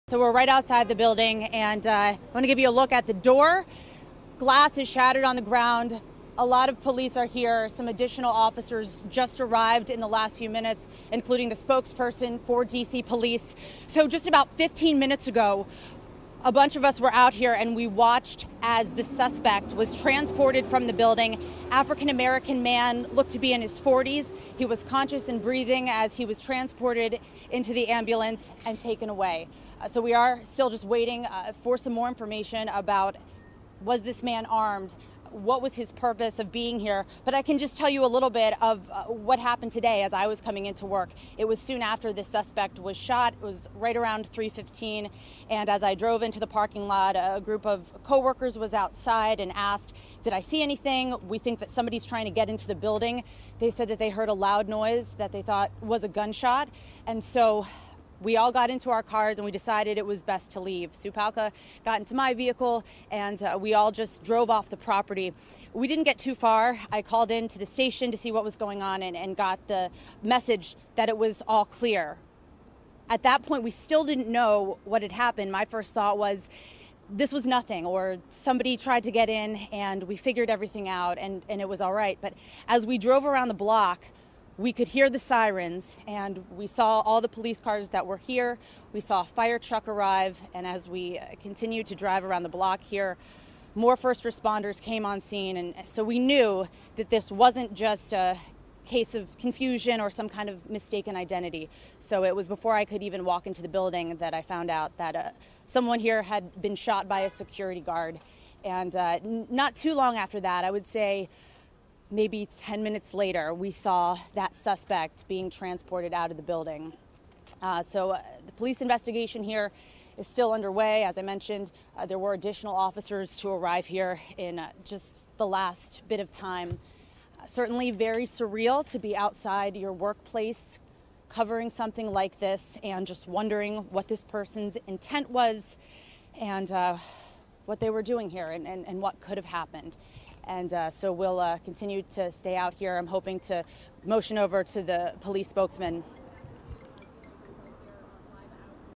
So we're right outside the building, and I want to give you a look at the door. Glass is shattered on the ground. A lot of police are here. Some additional officers just arrived in the last few minutes, including the spokesperson for DC Police. So just about 15 minutes ago, a bunch of us were out here and we watched as the suspect was transported from the building. African-American man, looked to be in his 40s. He was conscious and breathing as he was transported into the ambulance and taken away. So we are still just waiting for some more information about, was this man armed? What was his purpose of being here? But I can just tell you a little bit of what happened today as I was coming into work. It was soon after the suspect was shot. It was right around 3:15. And as I drove into the parking lot, a group of coworkers was outside and asked, did I see anything? We think that somebody's trying to get into the building. They said that they heard a loud noise that they thought was a gunshot. And so we all got into our cars and we decided it was best to leave. Sue Palka got into my vehicle and we all just drove off the property. We didn't get too far. I called into the station to see what was going on and got the message that it was all clear. At that point, we still didn't know what had happened. My first thought was this was nothing, or somebody tried to get in and we figured everything out and it was all right. But as we drove around the block, we could hear the sirens and we saw all the police cars that were here. We saw a fire truck arrive, and as we continued to drive around the block here, more first responders came on scene. And so we knew that this wasn't just a case of confusion or some kind of mistaken identity. So it was before I could even walk into the building that I found out that someone here had been shot by a security guard. And not too long after that, I would say maybe 10 minutes later, we saw that suspect being transported out of the building. So the police investigation here is still underway. As I mentioned, there were additional officers to arrive here in just the last bit of time. Certainly very surreal to be outside your workplace covering something like this and just wondering what this person's intent was and what they were doing here and what could have happened. And so we'll continue to stay out here. I'm hoping to motion over to the police spokesman